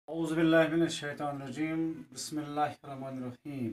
औज़ुबिल्लाहिमिनश्शैतानिर्रजीम बिस्मिल्लाहिर्रहमानिर्रहीम।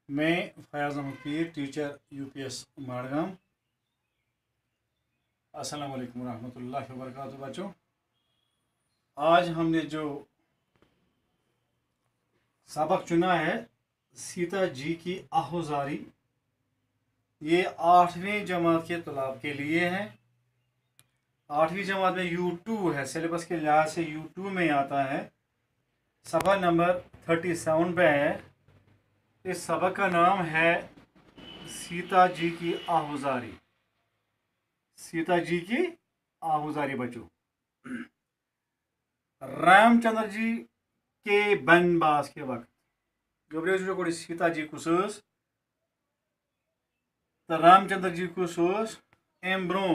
मैं फयाज अहमद पीर, teacher UPS माड़गाम। अस्सलाम वालेकुम रहमतुल्लाहि व बरकातुहू। बच्चों, आज हमने जो सबक चुना है सीता जी की आहुजारी, ये 8वीं जमात के तलाब के लिए है। 8वीं जमात में U2 है, सिलेबस के लिहाज से U2 में आता है। सबक नंबर 37 पे है। इस सबक का नाम है सीता जी की आहुजारी। सीता जी की आहुजारी। बच्चों, रामचंद्र जी के बनवास के वक्त जो सीता जी कुस तो रामचंद्र जी कुस अम ब्रो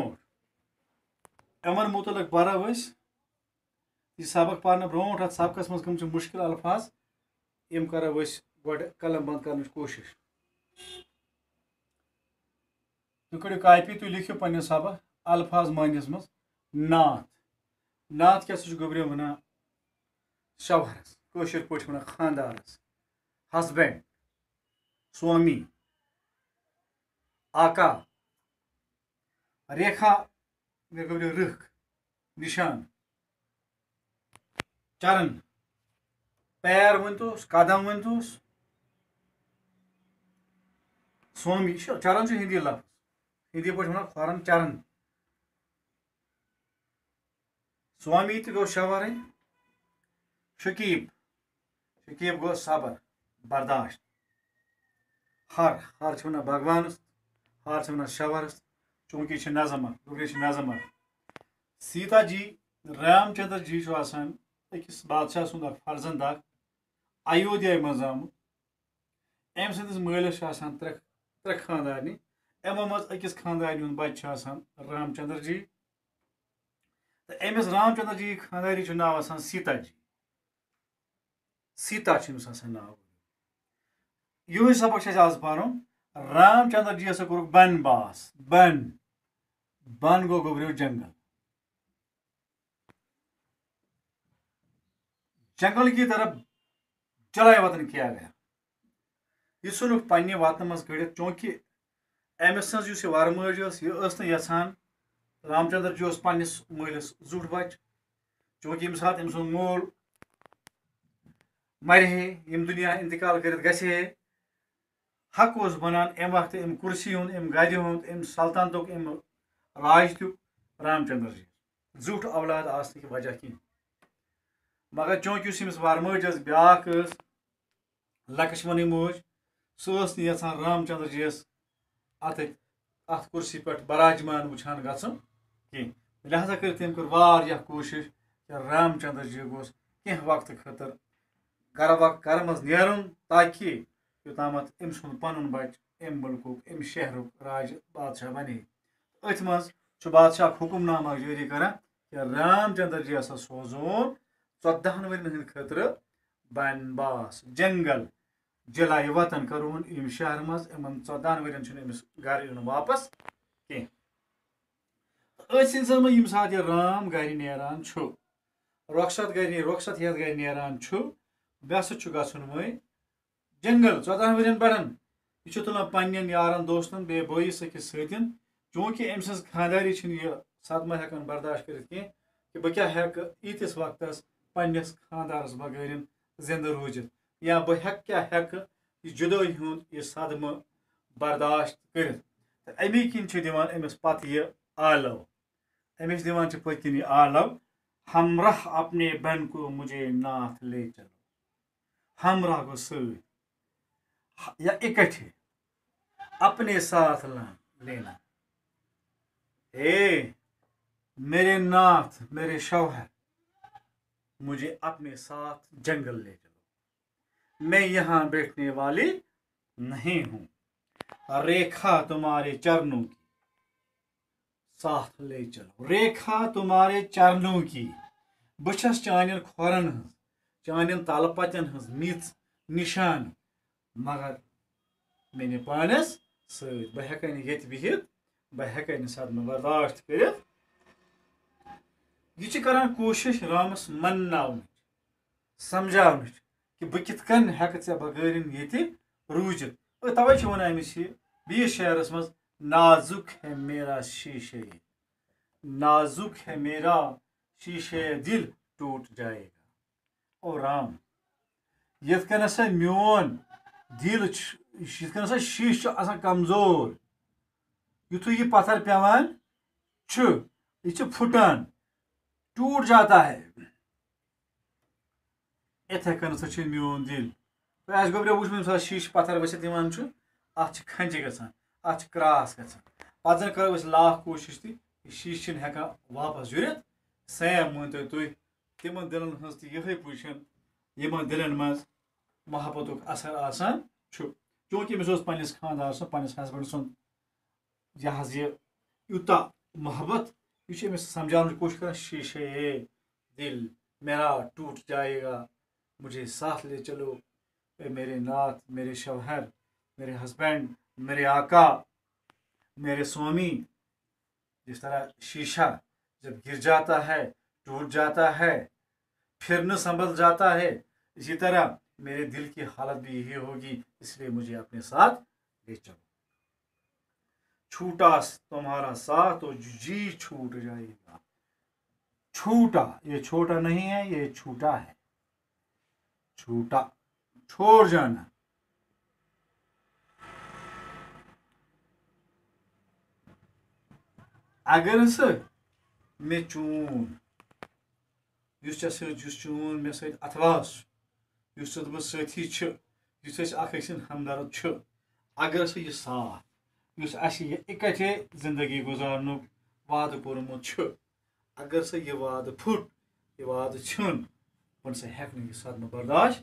अमन मुतलक पर सबक पर ब्रो अत सबकस मज कम मुश्किल अल्फाज यम करो गो कलम बंद कर कोशिश। तुम करो कापी, तुम लिखो पे सबक अल्फाज मानस मज नात। नात क्या गोब्रियो वन शवहरस, कशर पे वन खानदारस, हस्बैंड, स्वामी, आका, रेखा गोब्रियो रख, निशान, चरण, पैर वन कदम वन स्वामी। चरण हिंदी लफ्ज, हिंदी पे वन खोरन चरण। स्वामी तो गो शवर। शकीब, शकीब गो सबर, बर्दाश्त। हर वन भगवान, हर वन शवरस, चूंकि नजम नजम। सीता जी, रामचंद्र जी अकिस बादशाह सुंद फर्जंद अयोध्या मज आमुत। अम सदिस मलिस त्रे खानदानी, अमो मज अकिस खानदानी हुंद बच्चे रामचंद्र जी। तो अमिस रामचंद्र जी खानदानी नाव सीता जी। सीता नाव। यही सबक आज पर। रामचंद्र जी हसा कोर बनवास। बन गो गोब्रियो जंगल। जंगल की तरफ चलाए वतन किया गया। यह सुन पे वतन मज गड़ित, चूंकि अमिस वर मज यहान रामचंद्र जी पन्निस मलिस जुट बच। चूंकि यम सात अम सुंद मोल मरे, यम दुनिया इंतकाल कर गए, हक बनान अम वक्त अम कुर्सी हुंद, अम गर हुंद, अम सल्तनत अम राज रामचंद्र जी जुट औलाद आसने की वजह की। मगर चूंकि यमिस वर मज ब्या लक्ष्मण मज, सह यहान रामचंद्र जी अत कुर्सी पे बराजमान वुचान कह। लिहाजा कर तम कर कोशिश कि रामचंद्र जी गोस कह वक्त खतर घर मज नेरुन, ताकि योतामत अम सुंद पन बच अम मुल्कुक अम शहरुक राज बादशाह बने। अथ मज बादशाह हुकुमनामा जारी कर कि रामचंद्र जी हसा सोजोन 14 वरियन खतर बनवास, जंगल, जलाए वतन करोन इन शहर मज। इन 14 वरियन अमिस घर इन वापस कह। अथ सिलसिल यम सात राम गर नेरान रुखसत हेत गर नेरान बे गन वही जंगल 14 वरियन पे। यह तुलान पन्न यारन दोस्तन बे बईस अकिस सतन। चूंकि अम सज खानदारी सदमा हेकान बर्दाश्त कर कि बह क्या हेक ईतिस वक्तस पन्निस खानदारस बगैर जिंद रूजित, या बह क्या हेक जुदाई हुंद यह सदम बर्दाश्त कर। अमी किन दिवान अमिस पत यह आलव। अमिस दिवान पत किन आलव, हमराह अपने बन को मुझे नाथ ले चलो। हमराह गो सत या इकट्ठे अपने साथ लेना। मेरे नाथ, मेरे शौहर, मुझे अपने साथ जंगल ले चलो। मैं यहां बैठने वाली नहीं हूं। रेखा तुम्हारे चरणों की साथ ले चलो। रेखा तुम्हारे चरणों की, बस चान खोरन हज, चान तलपतन हज मिच निशान। मगर मे पानस सत बह हेकन ये बिहित, बह हेकन सदम बर्दाश्त कर। यह करान कोशिश रामस मनावन। سمجھاونٕچ کہِ بہٕ کِتھ کٔنۍ ہٮ۪کہٕ ژےٚ بغٲرِن ییٚتہِ روٗزِتھ تَوَے چھِ وَنان أمِس یہِ بیٚیِس شعرَس منٛز نازُک ہے میرا شیٖشے نازُک ہے میرا شیٖشے دِل ٹوٗٹ جائے گا او رام یِتھ کٔنۍ ہسا میون دِل چھُ یِتھ کٔنۍ ہسا شیٖشہٕ چھُ آسان کمزور یُتھُے یہِ پتھر پیٚوان چھُ یہِ چھُ پھُٹان ٹوٗٹ جاتا ہے یِتھے کٔنۍ ہسا چھُ میون دِل تۄہہِ آسہِ گۄبرو وٕچھمُت ییٚمہِ ساتہٕ شیٖشہٕ پتھر ؤسِتھ یِوان چھُ اَتھ چھِ کھَنجہِ گژھان اَتھ چھِ کراس گژھان پَتہٕ زَن کَرو أسۍ لاکھ کوٗشِش تہِ یہِ شیٖشہٕ چھِنہٕ ہٮ۪کان واپس جُرِتھ سیم مٲنتو تُہۍ تِمن دِلن ہٕنٛز تہِ یِہے پُزِشن یِمن دِلن منٛز محبتُک اثر آسان چھُ چوٗنٛکہِ أمِس اوس پنٛنِس خانٛدار سُنٛد پنٛنِس ہسبنٛڈ سُنٛد یہِ حظ یہِ یوٗتاہ محبت یہِ چھُ أمِس سمجھاونٕچ کوٗشِش کران شیٖشے دِل میرا ٹوٗٹ جائے گا مجھے ساتھ لے چلو اے میرے ناتھ میرے شوہر میرے ہسبینڈ میرے آقا میرے سوامی جس طرح شیشہ جب گر جاتا ہے ٹوٹ جاتا ہے پھر نہ سنبھل جاتا ہے اسی طرح میرے دل کی حالت بھی یہی ہوگی اس لیے مجھے اپنے ساتھ لے چلو چھوٹا تمہارا ساتھ تو جی چھوٹ جائے گا چھوٹا یہ چھوٹا نہیں ہے یہ چھوٹا ہے چھوٹا چھوڑ جانا اگر ہسا مےٚ چون یُس ژےٚ سۭتۍ یُس چون مےٚ سۭتۍ اَتھواس یُس ژٕ دوٚپُتھ سٲتھی چھُ یُس أسۍ اکھ أکۍ سٕنٛدۍ ہمدرد چھُ اگر ہسا یہِ ساتھ یُس اَسہِ یہِ اِکٹھے زندگی گُزارنُک وعدٕ کوٚرمُت چھُ اگر سا یہِ وعدٕ پھُٹ یہِ وعدٕ ژھیوٚن بہٕ نسا ہٮ۪کہٕ نہٕ یہِ صدمہٕ برداشت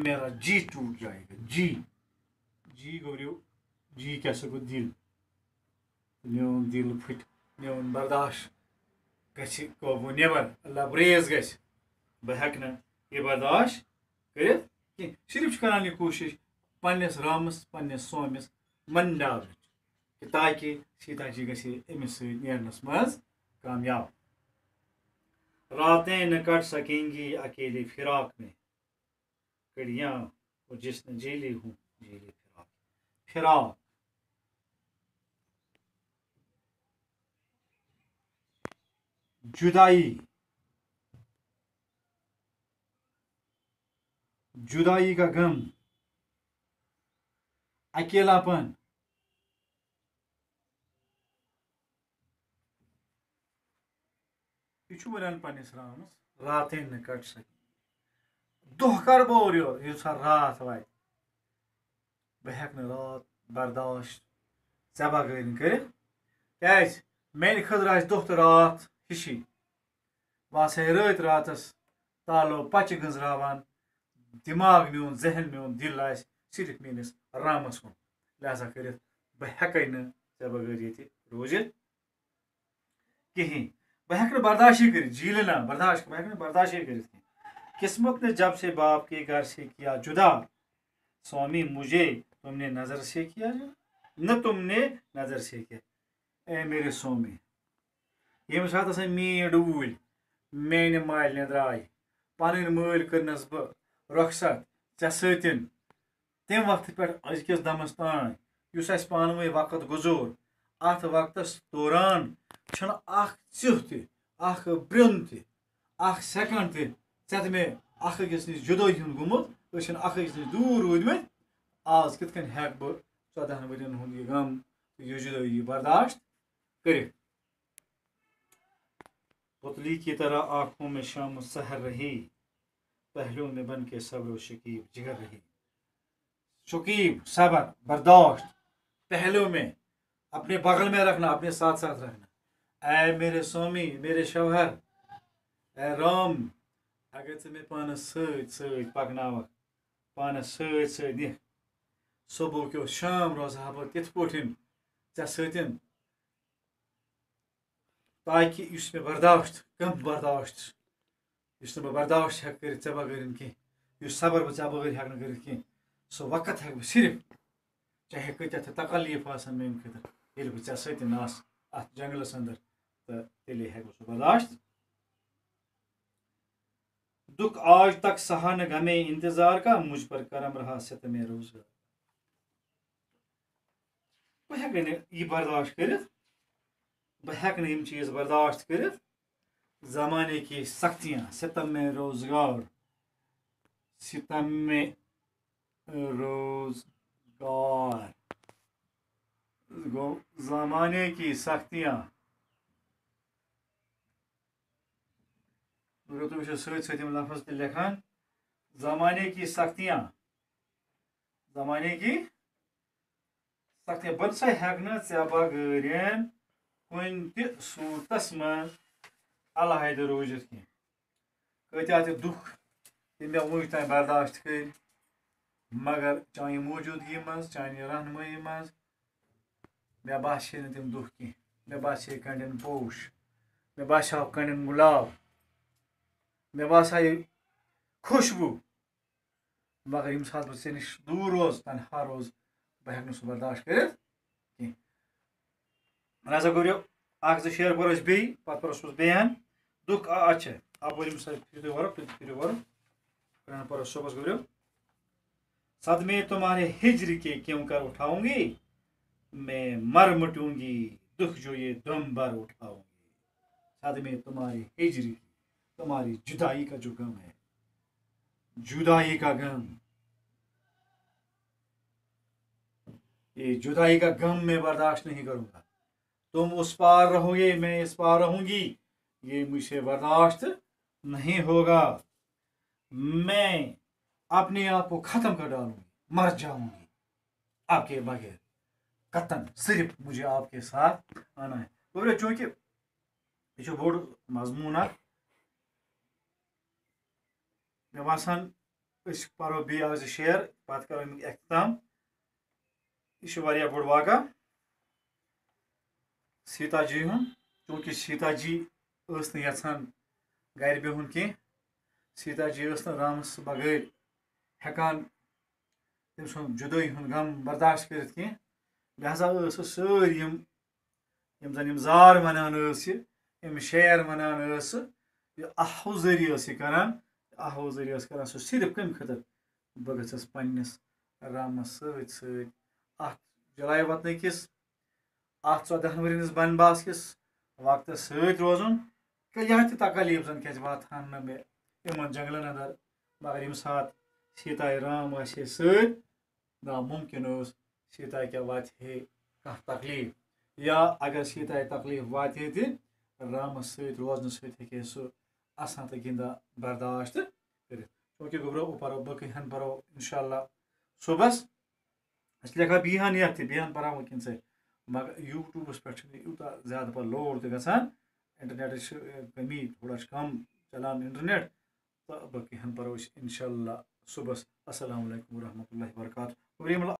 میرا جی ٹوٹ جائے گا جی گوٚو جی کیٛاہ سا گوٚو دِل میون دِل پھٕٹہِ میون برداشت گژھِ قوبوٗ نٮ۪بر لبریز گژھِ بہٕ ہٮ۪کہٕ نہٕ یہِ برداشت کٔرِتھ کینٛہہ صرف چھُ کران یہِ کوٗشِش پننِس رامس پننِس سومِس منڈاونٕچ کہِ تاکہِ سیٖتا جی گژھِ أمِس سۭتۍ نیرنس منٛز کامیاب راتیں نہ کٹ سکیں گی اکیلے فراق میں کڑیاں وہ جس نے جیلی ہوں جیلی فراق جدائی کا غم اکیلا پن یہ چھُ ونان پننِس رامس راتیں نہٕ کٹ سکیں دۄہ کر بہٕ اورٕ یورٕ ییٚلہِ سا راتھ واتہِ بہٕ ہٮ۪کہٕ نہٕ رات برداشت ژےٚ بغٲرۍ کٔرِتھ کیٛازِ میانہِ خٲطرٕ آسہِ دۄہ تہٕ راتھ ہِشی بہٕ آسہٕ ہے رٲتۍ راتس تالو پچہِ گنٛزراوان دِماغ میون ذہن میون دِل آسہِ صرف میٲنِس رامس کُن لہذا کٔرِتھ بہٕ ہٮ۪کے نہٕ ژےٚ بغٲر ییٚتہِ روٗزِتھ کِہیٖنۍ بہٕ ہٮ۪کہٕ نہٕ برداشی کٔرِتھ جیٖلنا برداشت بہٕ ہٮ۪کہٕ نہٕ برداشی کٔرِتھ کینٛہہ قسمت نے جب سے باپ کے گھر سے کیا جدا سوامی مجھے تم نے نظر سے کیا جدا نہ تم نے نظر سے کیا اے میرے سوامی ییٚمہِ ساتہٕ ہسا میٲنۍ ڈوٗلۍ میانہِ مالنہِ درٛاے پنٕنۍ مٲلۍ کٔرنَس بہٕ رۄخصت ژےٚ سۭتۍ تمہِ وقتہٕ پٮ۪ٹھ أزکِس دمس تانۍ یُس اَسہِ پانہٕ ؤنۍ وقت گُزور اَتھ وقتس دوران چھُنہٕ اکھ ژِیُہ تہِ اکھ برٛیُن تہِ اکھ سیکنڈ تہِ ژےٚ تہٕ مےٚ اکھ أکِس نِش جُدٲیی ہُنٛد گوٚمُت أسۍ چھِنہٕ اکھ أکِس نِش دوٗر روٗدمٕتۍ آز کِتھ کٔنۍ ہٮ۪کہٕ بہٕ 14 ؤرین ہُنٛد یہِ غم تہٕ یہِ جُدٲیی برداشت کٔرِتھ پتلی کی طرح آنکھوں میں شام سحر رہی پہلو میں بن کے صبر و شکیب جگر رہی شکیب صبر برداشت پہلو میں اپنے بغل میں رکھنا اپنے ساتھ ساتھ رکھنا اے میرے سوامی میرے شوہر اے رام اگر ژٕ مےٚ پانس سۭتۍ سۭتۍ پکناوکھ پانس سۭتۍ سۭتۍ نِکھ صبح کیو شام روزٕ ہا بہٕ تِتھ پٲٹھۍ ژےٚ سۭتۍ تاکہِ یُس مےٚ برداشت غم برداشت یُس نہٕ بہٕ برداشت ہٮ۪کہٕ کٔرِتھ ژےٚ بغٲر کینٛہہ یُس صبر بہٕ ژےٚ بغٲر ہٮ۪کہٕ نہٕ کٔرِتھ کینٛہہ سُہ وقت ہٮ۪کہٕ بہٕ صرف چاہے کۭتیاہ تہِ تکلیٖف آسن میانہِ خٲطرٕ ییٚلہِ بہٕ ژےٚ سۭتۍ آسہٕ اَتھ جنگلس انٛدر تہٕ تیٚلے ہٮ۪کہٕ بہٕ سُہ برداشت दुख आज तक सहा न गमे इंतजार का, मुझ पर करम रहा सितमे रोजगार। बह हेक यह बर्दाश्त कर, बह हेक यम चीज बर्दाश्त कर, जमाने की सख्तियां, सितम में रोजगार, सितम में रोजगार, गो जमाने की सख्तियां। अगर तुम सत लफ्ज त लिखान, जमाने की सख्तियां, जमाने की सख्तियां, बन सा हेक ऐ बगैर कुन त सूरतस मज अलहद रोजित की। कत्या त दुख मे वुच तान बर्दाश्त कर, मगर चान मौजूदगी मज, चान रहनुमाई मज मे बासे न तम दुख की। मे बासे कंडन पोश, मे बासाव कंडन गुलाब, मे बासाय खुशबू, मगर यम सात बह निश दूर रोज, तनहा रोज, बह हेक सह बर्दाश्त कर। हसा करो अख शेर पर बे पे पर बयान दुख अच्छा अपर फिर पर सुबह करो सदमे तुम्हारे हिजर के क्यों कर उठाऊंगी, मैं मर मिटूंगी दुख जो ये दम भर उठाऊंगी। सदमे तुम्हारे हिजर की, तुम्हारी जुदाई का जो गम है, जुदाई का गम, ये जुदाई का गम मैं बर्दाश्त नहीं करूंगा। तुम उस पार रहोगे, मैं इस पार रहूंगी, ये मुझसे बर्दाश्त नहीं होगा। मैं अपने आप को खत्म कर डालूंगी, मर जाऊंगी आपके बगैर, कतन सिर्फ मुझे आपके साथ आना है। और चूंकि यह बोड़ मजमून मे बासान पो बे आज शेर पे करो अमुक अख्ताम। यह बोड़ वाक़ा सीता जी हूँ, चूंकि सीता जी यहान गर बिहुन कह, सीता जी रामस बगैर हेकान तम सुन जुदाई हुंद गम बर्दाश्त कर कह। लिहाजा सारी यम जन जार वनान यम शेर वनान आहो जरिए करान, आहो जरिए करान सह सिर्फ कम खतर बह गस पन्नस रामस सत जलाय वतन किस 14 वरियस बनवास किस वक्त सत रोजन कह तकलीफ जन क्या वातान न मे इन जंगलन अंदर, मगर यम सात सीता राम सत नामुमकिन सीता क्या वात कह तकलीफ, या अगर सीता तकलीफ वात रामस सत रोजन सह सह असा तो गिंदा बर्दाश्त कर। चूंकि गोबरो परो बकन परो इंशाल्लाह सुबह लिखा बिहान ये बिहान परा वकिन से, मगर यूट्यूबस पे यूता ज्यादा पे लोड तो गसान, इंटरनेट कमी थोड़ा कम चलान इंटरनेट, तो बकन परो इंशाल्लाह सुबह। अस्सलाम वालेकुम वरहमतुल्लाहि वबरकातुहू।